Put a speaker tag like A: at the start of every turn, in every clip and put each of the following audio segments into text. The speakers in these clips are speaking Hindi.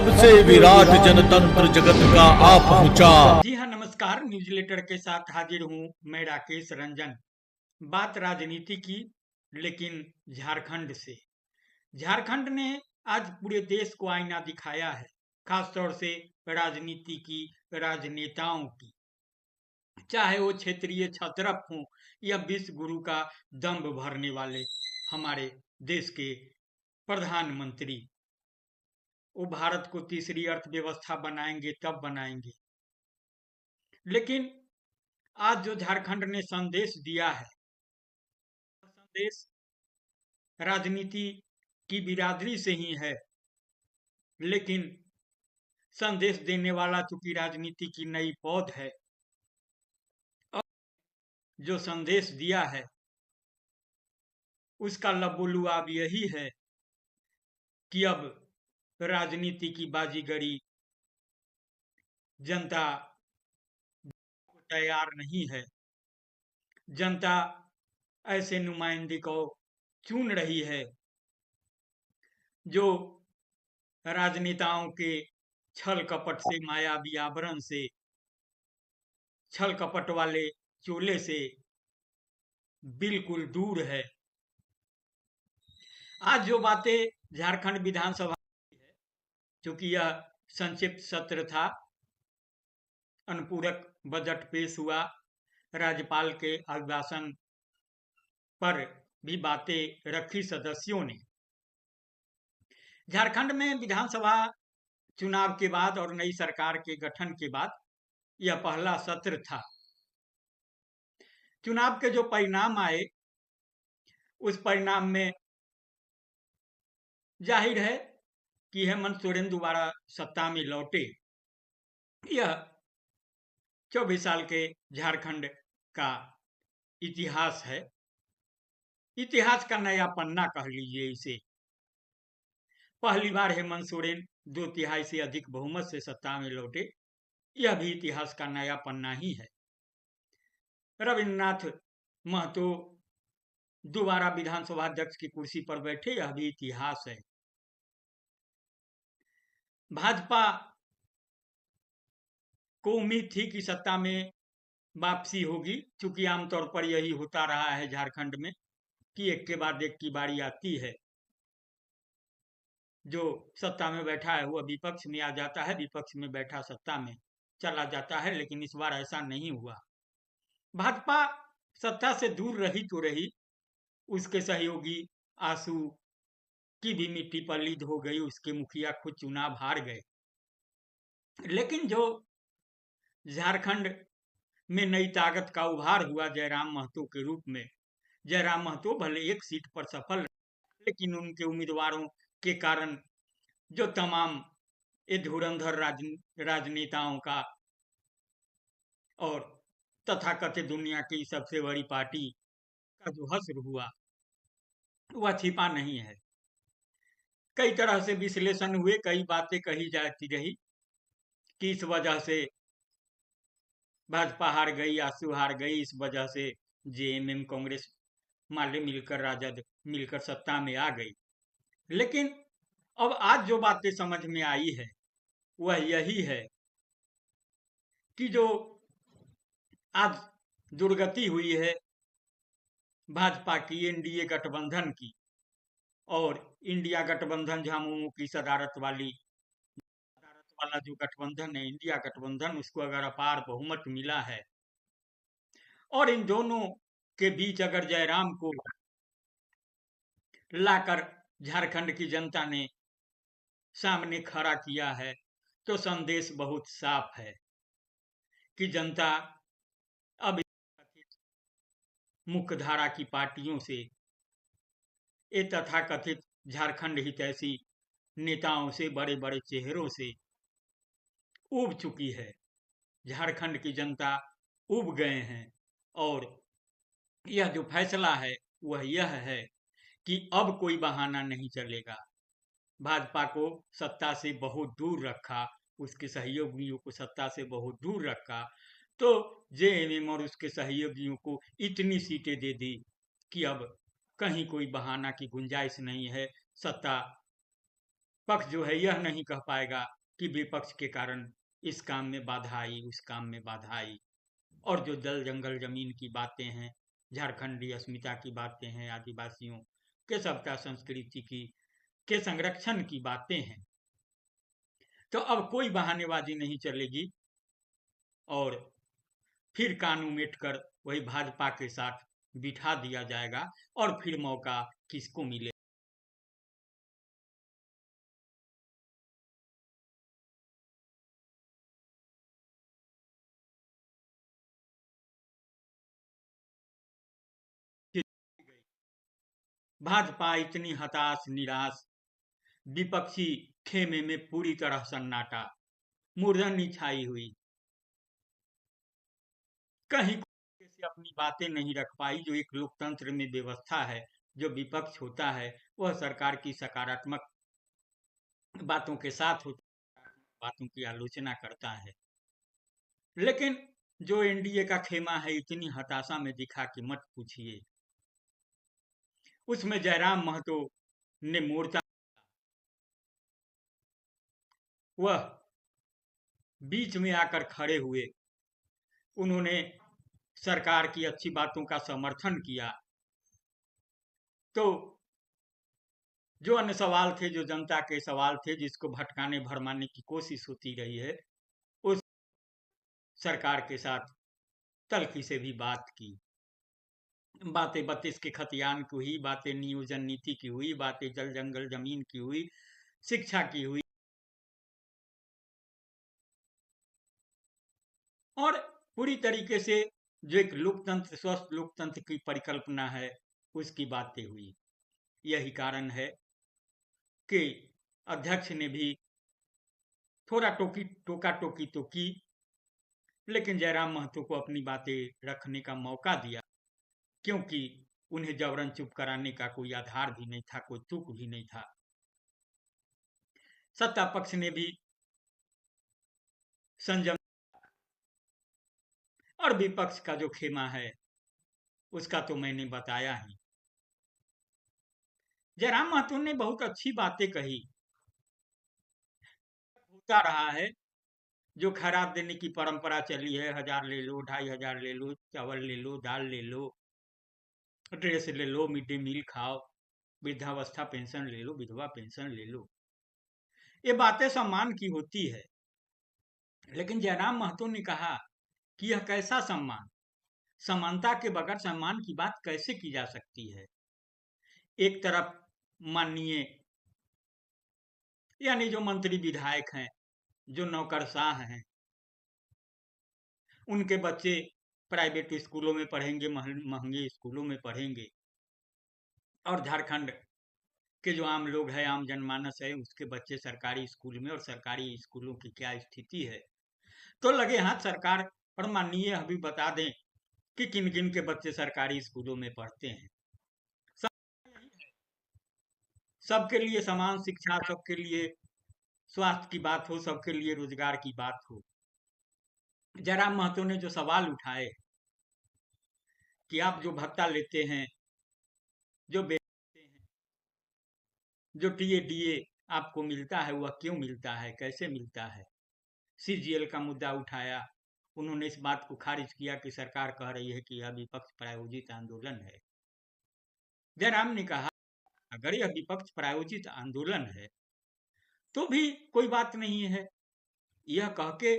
A: सबसे विराट जनतंत्र जगत का आप पहुंचा।
B: जी हाँ, नमस्कार। न्यूज़लेटर के साथ हाजिर हूँ मैं, राकेश रंजन। बात राजनीति की, लेकिन झारखंड से। झारखंड ने आज पूरे देश को आईना दिखाया है, खासतौर से राजनीति की, राजनेताओं की। चाहे वो क्षेत्रीय छत्रप हों या विश्व गुरु का दंभ भरने वाले हमारे देश के प्रधानमंत्री। वो भारत को तीसरी अर्थव्यवस्था बनाएंगे तब बनाएंगे। लेकिन आज जो झारखंड ने संदेश दिया है, संदेश राजनीति की बिरादरी से ही है, लेकिन संदेश देने वाला चूंकि राजनीति की नई पौध है। अब जो संदेश दिया है उसका लबोलुआब यही है कि अब राजनीति की बाजीगरी जनता को तैयार नहीं है। जनता ऐसे नुमाइंदे को चुन रही है जो राजनेताओं के छल कपट से, मायावी आवरण से, छल कपट वाले चोले से बिल्कुल दूर है। आज जो बातें झारखंड विधानसभा की है, चूंकि यह संक्षिप्त सत्र था, अनुपूरक बजट पेश हुआ, राज्यपाल के अभिभाषण पर भी बातें रखी सदस्यों ने। झारखंड में विधानसभा चुनाव के बाद और नई सरकार के गठन के बाद यह पहला सत्र था। चुनाव के जो परिणाम आए, उस परिणाम में जाहिर है कि हेमंत सोरेन दोबारा सत्ता में लौटे। यह 24 साल के झारखंड का इतिहास है, इतिहास का नया पन्ना कह लीजिए इसे। पहली बार हेमंत सोरेन 2/3 से अधिक बहुमत से सत्ता में लौटे, यह भी इतिहास का नया पन्ना ही है। रविन्द्रनाथ महतो दोबारा विधानसभा अध्यक्ष की कुर्सी पर बैठे, यह भी इतिहास है। भाजपा को उम्मीद थी कि सत्ता में वापसी होगी, क्योंकि आमतौर पर यही होता रहा है झारखंड में कि एक के बाद एक की बारी आती है। जो सत्ता में बैठा है वह विपक्ष में आ जाता है, विपक्ष में बैठा सत्ता में चला जाता है, लेकिन इस बार ऐसा नहीं हुआ। भाजपा सत्ता से दूर रही तो रही, उसके सहयोगी आंसू की भी मिट्टी पलीद हो गई, उसके मुखिया खुद चुनाव हार गए। लेकिन जो झारखंड में नई ताकत का उभार हुआ जयराम महतो के रूप में, जयराम महतो भले एक सीट पर सफल रहे, लेकिन उनके उम्मीदवारों के कारण जो तमाम ये धुरंधर राजनेताओं का और तथाकथित दुनिया की सबसे बड़ी पार्टी का जो हश्र हुआ वह छिपा नहीं है। कई तरह से विश्लेषण हुए, कई बातें कही जाती रही कि इस वजह से भाजपा हार गई, आसू हार गई, इस वजह से जेएमएम कांग्रेस माले मिलकर, राजद मिलकर सत्ता में आ गई। लेकिन अब आज जो बातें समझ में आई है वह यही है कि जो आज दुर्गति हुई है भाजपा की, एनडीए गठबंधन की, और इंडिया गठबंधन झामुमो की सदारत वाला जो गठबंधन है, इंडिया गठबंधन, उसको अगर अपार बहुमत मिला है और इन दोनों के बीच अगर जयराम को लाकर झारखंड की जनता ने सामने खड़ा किया है, तो संदेश बहुत साफ है कि जनता अब मुख्य धारा की पार्टियों से, ये तथाकथित झारखंड हितैषी नेताओं से, बड़े बड़े चेहरों से उब चुकी है। झारखंड की जनता उब गए हैं और यह जो फैसला है वह यह है कि अब कोई बहाना नहीं चलेगा। भाजपा को सत्ता से बहुत दूर रखा, उसके सहयोगियों को सत्ता से बहुत दूर रखा, तो जेएमएम और उसके सहयोगियों को इतनी सीटें दे दी कि अब कहीं कोई बहाना की गुंजाइश नहीं है। सत्ता पक्ष जो है यह नहीं कह पाएगा कि विपक्ष के कारण इस काम में बाधा आई, उस काम में बाधा आई। और जो जल जंगल जमीन की बातें हैं, झारखंडी अस्मिता की बातें हैं, आदिवासियों के सभ्यता संस्कृति की के संरक्षण की बातें हैं, तो अब कोई बहानेबाजी नहीं चलेगी और फिर कान उमेट कर वही भाजपा के साथ बिठा दिया जाएगा और फिर मौका किसको मिले। भाजपा इतनी हताश निराश, विपक्षी खेमे में पूरी तरह सन्नाटा, मूर्धन्य छाई हुई, कहीं से अपनी बातें नहीं रख पाई। जो एक लोकतंत्र में व्यवस्था है, जो विपक्ष होता है वह सरकार की सकारात्मक बातों के साथ होता है, बातों की आलोचना करता है। लेकिन जो एनडीए का खेमा है इतनी हताशा में दिखा कि मत पूछिए। उसमें जयराम महतो ने मोर्चा, वह बीच में आकर खड़े हुए, उन्होंने सरकार की अच्छी बातों का समर्थन किया। तो जो अन्य सवाल थे, जो जनता के सवाल थे, जिसको भटकाने भरमाने की कोशिश होती रही है, उस सरकार के साथ तल्खी से भी बात की। बातें 32 के खतियान की हुई, बातें नियोजन नीति की हुई, बातें जल जंगल जमीन की हुई, शिक्षा की हुई, और पूरी तरीके से जो एक लोकतंत्र, स्वस्थ लोकतंत्र की परिकल्पना है, उसकी बातें हुई। यही कारण है कि अध्यक्ष ने भी थोड़ा टोका टोकी तो की, लेकिन जयराम महतो को अपनी बातें रखने का मौका दिया, क्योंकि उन्हें जबरन चुप कराने का कोई आधार भी नहीं था, कोई तुक भी नहीं था। सत्ता पक्ष ने भी संयम, और विपक्ष का जो खेमा है उसका तो मैंने बताया ही। जयराम महतो ने बहुत अच्छी बातें कही। होता रहा है, जो खैरात देने की परंपरा चली है, 1000 ले लो, 2500 ले लो, चावल ले लो, दाल ले लो, ड्रेस ले लो, मिड डे मील खाओ, वृद्धावस्था पेंशन ले लो, विधवा पेंशन ले लो, ये बातें सम्मान की होती है। लेकिन जयराम महतो ने कहा कि यह कैसा सम्मान, समानता के बगैर सम्मान की बात कैसे की जा सकती है। एक तरफ माननीय, यानी जो मंत्री विधायक हैं, जो नौकरशाह हैं, उनके बच्चे प्राइवेट स्कूलों में पढ़ेंगे, महंगे स्कूलों में पढ़ेंगे, और झारखंड के जो आम लोग हैं, आम जनमानस है, उसके बच्चे सरकारी स्कूल में, और सरकारी स्कूलों की क्या स्थिति है। तो लगे हाथ सरकार और माननीय अभी बता दें कि किन किन के बच्चे सरकारी स्कूलों में पढ़ते हैं। सबके लिए समान शिक्षा, सबके लिए स्वास्थ्य की बात हो, सबके लिए रोजगार की बात हो। जयराम महतो ने जो सवाल उठाए कि आप जो भत्ता लेते हैं, जो बेचते हैं, जो टीए डीए आपको मिलता है, वह क्यों मिलता है, कैसे मिलता है। सीजीएल का मुद्दा उठाया, उन्होंने इस बात को खारिज किया कि सरकार कह रही है कि यह विपक्ष प्रायोजित आंदोलन है। जयराम ने कहा अगर यह विपक्ष प्रायोजित आंदोलन है तो भी कोई बात नहीं है, यह कह के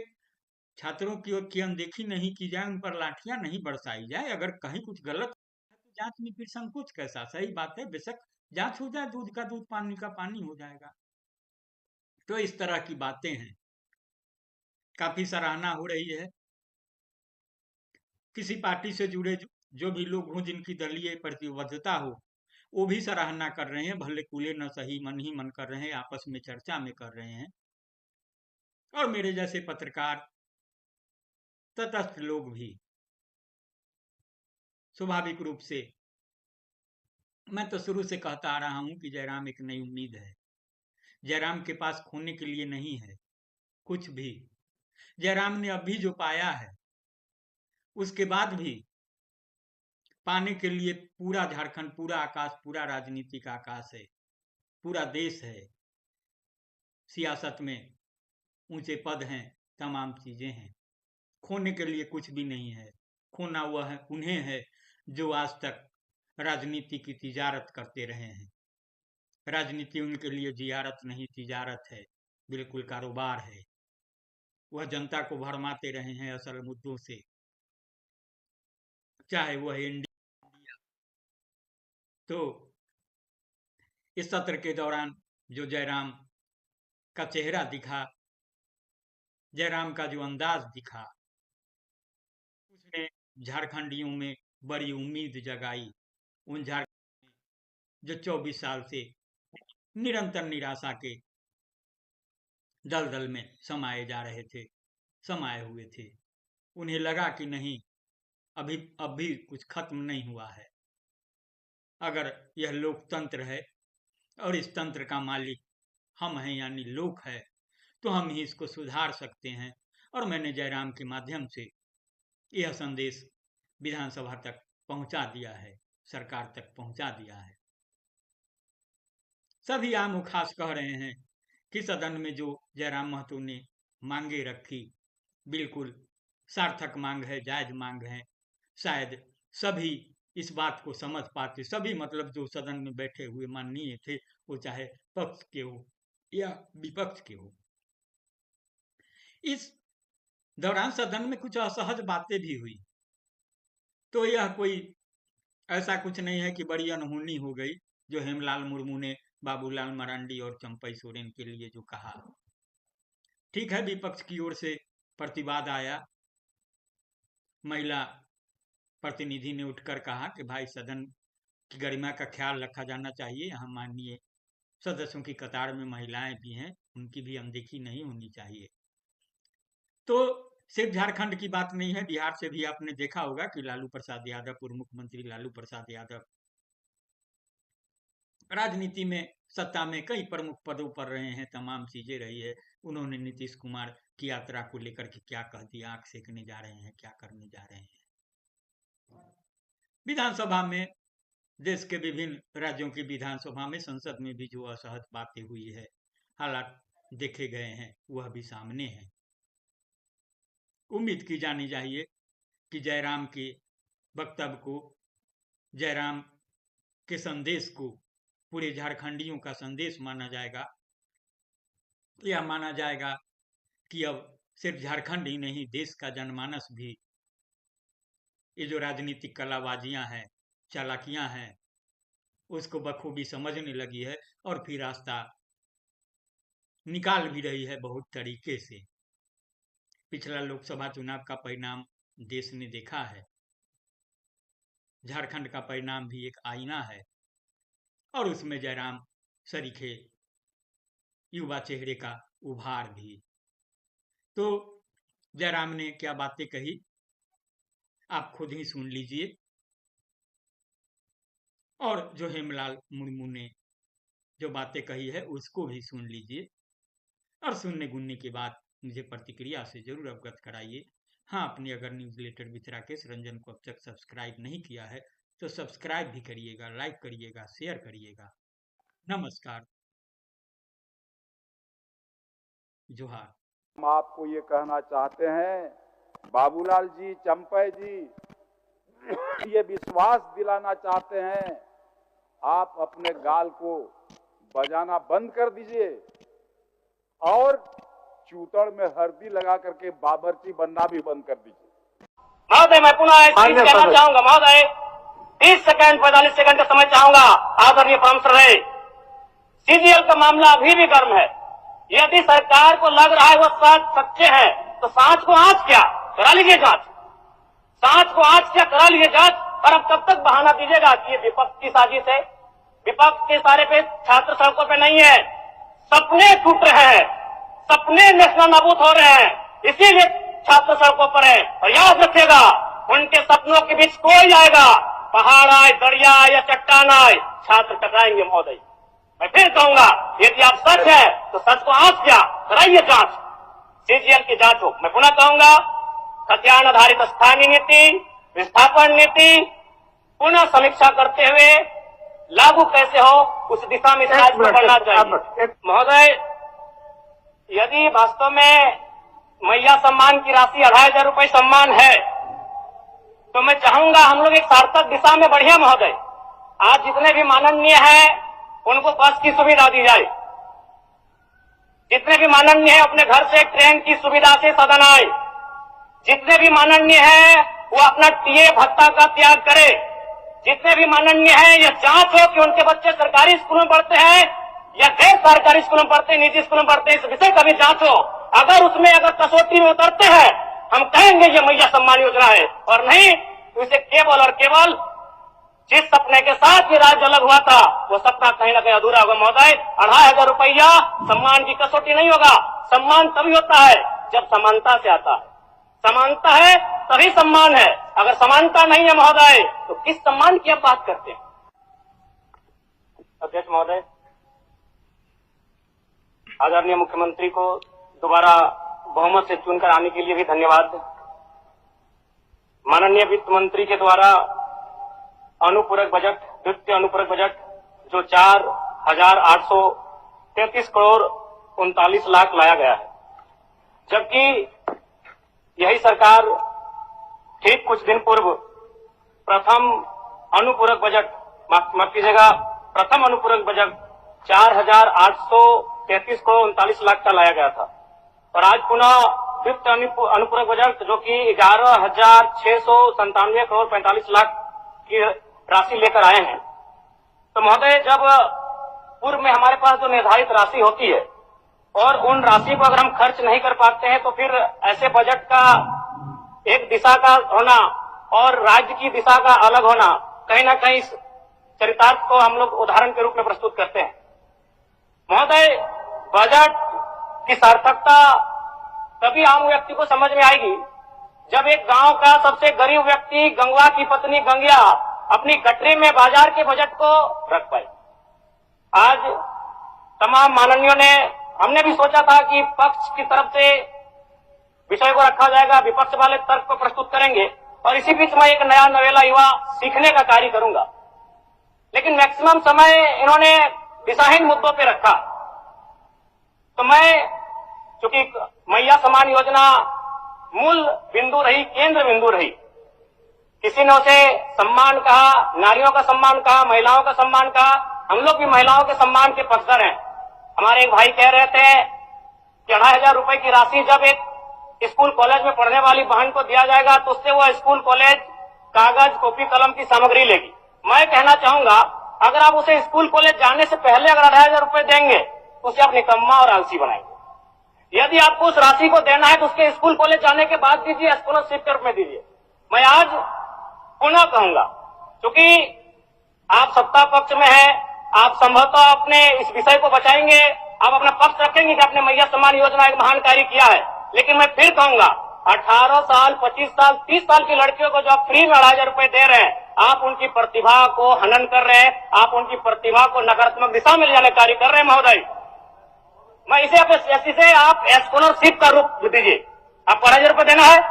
B: छात्रों की ओर की अनदेखी नहीं की जाए, उन पर लाठियां नहीं बरसाई जाए। अगर कहीं कुछ गलत है तो जांच में फिर संकोच कैसा। सही बात है, बेशक जांच हो जाए, दूध का दूध पानी का पानी हो जाएगा। तो इस तरह की बातें हैं, काफी सराहना हो रही है। किसी पार्टी से जुड़े जो भी लोग हों, जिनकी दलीय प्रतिबद्धता हो, वो भी सराहना कर रहे हैं, भले कूले न सही मन ही मन कर रहे हैं, आपस में चर्चा में कर रहे हैं। और मेरे जैसे पत्रकार, तटस्थ लोग भी स्वाभाविक रूप से, मैं तो शुरू से कहता आ रहा हूं कि जयराम एक नई उम्मीद है। जयराम के पास खोने के लिए नहीं है कुछ भी। जयराम ने अभी जो पाया है, उसके बाद भी पाने के लिए पूरा झारखंड, पूरा आकाश, पूरा राजनीतिक आकाश है, पूरा देश है। सियासत में ऊंचे पद हैं, तमाम चीजें हैं। खोने के लिए कुछ भी नहीं है। खोना वह उन्हें है जो आज तक राजनीति की तिजारत करते रहे हैं। राजनीति उनके लिए जियारत नहीं, तिजारत है, बिल्कुल कारोबार है। वह जनता को भरमाते रहे हैं असल मुद्दों से, चाहे वह इंडिया। तो इस सत्र के दौरान जो जयराम का चेहरा दिखा, जयराम का जो अंदाज दिखा, उसने झारखंडियों में बड़ी उम्मीद जगाई। उन झारखंड जो 24 साल से निरंतर निराशा के दलदल में समाये जा रहे थे, समाये हुए थे। उन्हें लगा कि नहीं, अब भी कुछ खत्म नहीं हुआ है। अगर यह लोकतंत्र है और इस तंत्र का मालिक हम हैं यानी लोक है, तो हम ही इसको सुधार सकते हैं। और मैंने जयराम के माध्यम से यह संदेश विधानसभा तक पहुंचा दिया है, सरकार तक पहुंचा दिया है। सभी आम खास कह रहे हैं कि सदन में जो जयराम महतो ने मांगे रखी, बिल्कुल सार्थक मांग है, जायज मांग है। शायद सभी इस बात को समझ पाते, सभी मतलब जो सदन में बैठे हुए माननीय थे, वो चाहे पक्ष के हो या विपक्ष के हो। इस दौरान सदन में कुछ असहज बातें भी हुई। तो यह कोई ऐसा कुछ नहीं है कि बड़ी अनहोनी हो गई जो हेमलाल मुर्मू ने बाबूलाल मरांडी और चंपई सोरेन के लिए जो कहा। ठीक है, विपक्ष की ओर से प्रतिवाद आया। महिला प्रतिनिधि ने उठकर कहा कि भाई सदन की गरिमा का ख्याल रखा जाना चाहिए। यहाँ माननीय सदस्यों की कतार में महिलाएं भी हैं, उनकी भी अनदेखी नहीं होनी चाहिए। तो सिर्फ झारखंड की बात नहीं है, बिहार से भी आपने देखा होगा कि लालू प्रसाद यादव, पूर्व मुख्यमंत्री लालू प्रसाद यादव राजनीति में, सत्ता में कई प्रमुख पदों पर रहे हैं, तमाम चीजें रही है। उन्होंने नीतीश कुमार की यात्रा को लेकर के क्या कह दिया, आंख सेकने जा रहे हैं, क्या करने जा रहे हैं। विधानसभा में, देश के विभिन्न राज्यों की विधानसभा में, संसद में भी जो असहज बातें हुई है, हालात देखे गए हैं, वह भी सामने है। उम्मीद की जानी चाहिए कि जयराम के वक्तव्य को, जयराम के संदेश को पूरे झारखंडियों का संदेश माना जाएगा। यह माना जाएगा कि अब सिर्फ झारखंड ही नहीं, देश का जनमानस भी ये जो राजनीतिक कलाबाजियां हैं, चालाकियां हैं, उसको बखूबी समझने लगी है और फिर रास्ता निकाल भी रही है बहुत तरीके से। पिछला लोकसभा चुनाव का परिणाम देश ने देखा है। झारखंड का परिणाम भी एक आईना है और उसमें जयराम सरीखे युवा चेहरे का उभार भी। तो जयराम ने क्या बातें कही, आप खुद ही सुन लीजिए। और जो हेमलाल मुर्मू ने जो बातें कही है, उसको भी सुन लीजिए। और सुनने गुनने के बाद मुझे प्रतिक्रिया से जरूर अवगत कराइए। हाँ, आपने अगर newsletter with Rakesh Ranjan को अब तक सब्सक्राइब नहीं किया है तो सब्सक्राइब भी करिएगा, लाइक करिएगा, शेयर करिएगा। नमस्कार, जोहार।
C: हम आपको ये कहना चाहते हैं, बाबूलाल जी, चंपई जी, ये विश्वास दिलाना चाहते हैं, आप अपने गाल को बजाना बंद कर दीजिए और चूतड़ में हल्दी लगा करके बावर्ची बनना भी बंद कर दीजिए।
D: महोदय, मैं पुनः कहना चाहूंगा, महोदय 30 सेकंड 45 सेकंड का समय चाहूंगा। आदरणीय परम रहे, सीजीएल का मामला अभी भी गर्म है। यदि सरकार को लग रहा है वो सच्चे हैं, तो सांच को आंच क्या करा लीजिए जांच, सांच को आंच क्या करा लीजिए जांच। और अब कब तक बहाना दीजिएगा कि ये विपक्ष की साजिश है? विपक्ष के सारे पे छात्र सड़कों पे नहीं है, सपने टूट रहे हैं, सपने नेशनल नाबूद हो रहे हैं, इसीलिए छात्र सड़कों पर है। और याद रखिएगा, उनके सपनों के बीच कोई आएगा, पहाड़ आए, दरिया आए या चट्टान आए, छात्र टकराएंगे। महोदय, मैं फिर कहूंगा, यदि आप सच है तो सच को आंच क्या कराइए जांच, सीजीएल की जांच हो। मैं पुनः कहूंगा, खतियान आधारित स्थानीय नीति, विस्थापन नीति पुनः समीक्षा करते हुए लागू कैसे हो, उस दिशा में बढ़ना चाहिए। महोदय, यदि वास्तव में मैया सम्मान की राशि 2,500 रुपए सम्मान है, तो मैं चाहूंगा हम लोग एक सार्थक दिशा में बढ़िया महोदय। आज जितने भी माननीय हैं उनको बस की सुविधा दी जाए, जितने भी माननीय हैं अपने घर से ट्रेन की सुविधा से सदन आए, जितने भी माननीय हैं वो अपना टीए भत्ता का त्याग करे, जितने भी माननीय हैं यह जांच हो कि उनके बच्चे सरकारी स्कूलों में पढ़ते हैं या गैर सरकारी स्कूलों में पढ़ते हैं, निजी स्कूलों में पढ़ते हैं, इस विषय का भी जांच हो। अगर उसमें कसौटी में उतरते हैं हम कहेंगे ये मैया सम्मान योजना है, और नहीं तो इसे केवल और केवल जिस सपने के साथ ये राज्य अलग हुआ था वो सपना कहीं ना कहीं अधूरा होगा महोदय। 2,500 रुपया सम्मान की कसौटी नहीं होगा। सम्मान तभी होता है जब समानता से आता है, समानता है तभी सम्मान है। अगर समानता नहीं है महोदय तो किस सम्मान की आप बात करते हैं? अध्यक्ष महोदय, आदरणीय मुख्यमंत्री को दोबारा बहुमत से चुनकर आने के लिए भी धन्यवाद। माननीय वित्त मंत्री के द्वारा अनुपूरक बजट, द्वितीय अनुपूरक बजट जो 4,833 करोड़ 39 लाख लाया गया है, जबकि यही सरकार ठीक कुछ दिन पूर्व प्रथम अनुपूरक बजट, माफ कीजिएगा, प्रथम अनुपूरक बजट 4,833 करोड़ 39 लाख का लाया गया था, और आज पुनः द्वितीय अनुपूरक बजट जो कि 11,697 करोड़ 45 लाख की राशि लेकर आए हैं। तो महोदय, जब पूर्व में हमारे पास जो निर्धारित राशि होती है और उन राशि को अगर हम खर्च नहीं कर पाते हैं तो फिर ऐसे बजट का एक दिशा का होना और राज्य की दिशा का अलग होना, कहीं ना कहीं इस चरितार्थ को हम लोग उदाहरण के रूप में प्रस्तुत करते हैं। महोदय, बजट की सार्थकता तभी आम व्यक्ति को समझ में आएगी जब एक गांव का सबसे गरीब व्यक्ति, गंगवा की पत्नी गंगिया, अपनी गठरी में बाजार के बजट को रख पाए। आज तमाम माननीयों ने, हमने भी सोचा था कि पक्ष की तरफ से विषय को रखा जाएगा, विपक्ष वाले तर्क को प्रस्तुत करेंगे, और इसी बीच मैं एक नया नवेला युवा सीखने का कार्य करूंगा। लेकिन मैक्सिमम समय इन्होंने दिशाहीन मुद्दों पे रखा। तो मैं, चूंकि मैया सम्मान योजना मूल बिंदु रही, केंद्र बिंदु रही, किसी ने उसे सम्मान कहा, नारियों का सम्मान कहा, महिलाओं का सम्मान कहा, हम लोग भी महिलाओं के सम्मान के पक्षधर हैं। हमारे एक भाई कह रहे थे कि 2,500 रुपए की राशि जब एक स्कूल कॉलेज में पढ़ने वाली बहन को दिया जाएगा तो उससे वो स्कूल कॉलेज कागज, कॉपी, कलम की सामग्री लेगी। मैं कहना चाहूंगा, अगर आप उसे स्कूल कॉलेज जाने से पहले अगर 2,500 रुपए देंगे तो उसे आप निकम्मा और आलसी बनाएंगे। यदि आपको उस राशि को देना है तो उसके स्कूल कॉलेज जाने के बाद दीजिए, स्कॉलरशिप के रूप में दीजिए। मैं आज पुनः कहूंगा, क्योंकि आप सत्ता पक्ष में हैं, आप संभवतः अपने इस विषय को बचाएंगे, आप अपना पक्ष रखेंगे कि आपने मैया सम्मान योजना एक महान कार्य किया है। लेकिन मैं फिर कहूंगा, 18 साल, 25 साल, 30 साल की लड़कियों को जो आप फ्री में 2,500 रुपए दे रहे हैं, आप उनकी प्रतिभा को हनन कर रहे हैं, आप उनकी प्रतिभा को नकारात्मक दिशा में ले जाने कार्य कर रहे हैं महोदय। मैं इसे आप स्कॉलरशिप का रूप दीजिए। आप 2,500 रुपए देना है,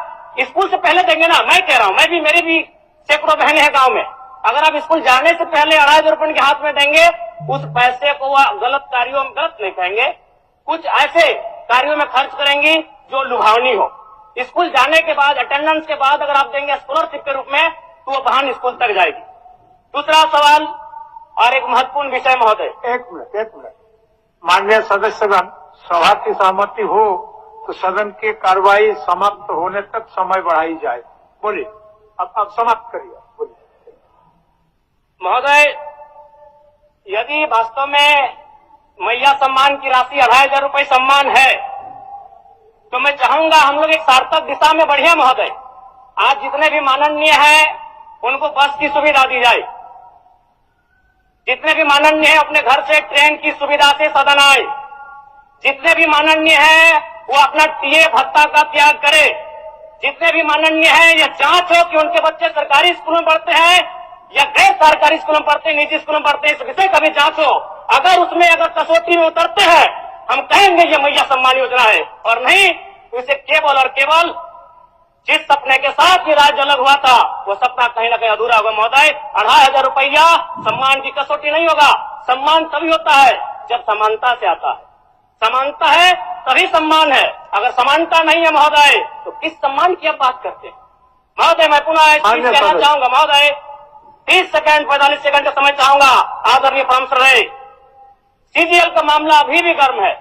D: स्कूल से पहले देंगे ना। मैं कह रहा हूं, मेरी भी सैकड़ों बहनें हैं गांव में, अगर आप स्कूल जाने से पहले 2,500 रुपए के हाथ में देंगे, उस पैसे को वह गलत कार्यों में, गलत नहीं कहेंगे, कुछ ऐसे कार्यों में खर्च करेंगी जो लुभावनी हो। स्कूल जाने के बाद, अटेंडेंस के बाद अगर आप देंगे स्कॉलरशिप के रूप में तो वो बहन स्कूल तक जाएगी। दूसरा सवाल और एक महत्वपूर्ण विषय महोदय,
E: एक मिनट माननीय सदस्यगण, सभा की सहमति हो तो सदन की कार्रवाई समाप्त होने तक समय बढ़ाई जाए। बोलिए, अब समाप्त करिए, बोलिए।
D: महोदय, यदि वास्तव में मैया सम्मान की राशि 2,500 रुपए सम्मान है तो मैं चाहूंगा हम लोग एक सार्थक दिशा में बढ़िया महोदय। आज जितने भी माननीय हैं उनको बस की सुविधा दी जाए, जितने भी माननीय हैं अपने घर से ट्रेन की सुविधा से सदन आए, जितने भी माननीय हैं वो अपना टीए भत्ता का त्याग करे, जितने भी माननीय हैं यह जांच हो कि उनके बच्चे सरकारी स्कूलों में पढ़ते हैं या गैर सरकारी स्कूलों में पढ़ते हैं, निजी स्कूलों में पढ़ते हैं, इस विषय का भी जांच हो। अगर उसमें कसौटी में उतरते हैं हम कहेंगे ये मैया सम्मान योजना है, और नहीं तो इसे केवल और केवल जिस सपने के साथ ये राज्य अलग हुआ था वो सपना कहीं ना कहीं अधूरा होगा महोदय। 2,500 रुपया सम्मान की कसौटी नहीं होगा। सम्मान तभी होता है जब समानता से आता है, समानता है तभी सम्मान है। अगर समानता नहीं है महोदय तो किस सम्मान की आप बात करते हैं? महोदय मैं पुनः एक चीज कहना चाहूंगा महोदय, 30 सेकंड 45 सेकंड का समय चाहूंगा आदरणीय परम श्रद्धेय। सीजीएल का मामला अभी भी गर्म है।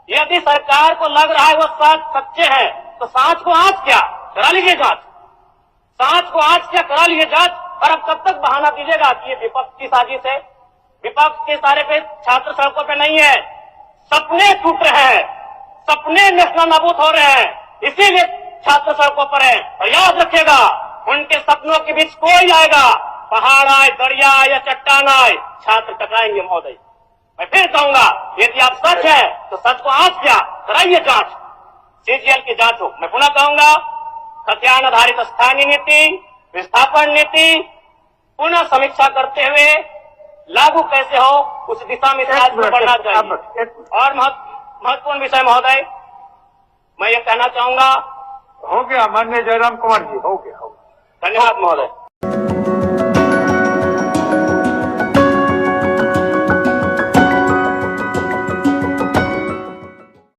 D: यदि सरकार को लग रहा है वो सच्चे हैं तो सांच को आज क्या करा लीजिए जांच, सांच को आज क्या करा लीजिए जांच। और अब कब तक बहाना दीजिएगा कि ये विपक्ष की साजिश है? विपक्ष के सारे पे छात्र सड़कों पे नहीं है, सपने टूट रहे हैं, सपने नेशनल नाबूद हो रहे हैं, इसीलिए छात्र सड़कों पर है। और याद रखिएगा उनके सपनों के बीच कोई आएगा, पहाड़ आए, दरिया आए या चट्टान आए, छात्र टकराएंगे महोदय। मैं फिर कहूंगा यदि आप सच है तो सच को आज क्या कराइए जांच, सीजीएल की जांच हो। मैं पुनः कहूंगा खतियान आधारित स्थानीय नीति, विस्थापन नीति पुनः समीक्षा करते हुए लागू कैसे हो उस दिशा में राज्य को बढ़ना चाहिए। और महत्वपूर्ण विषय महोदय मैं ये कहना चाहूंगा,
E: हो गया माननीय जयराम कुमार जी, हो गया।
D: धन्यवाद महोदय।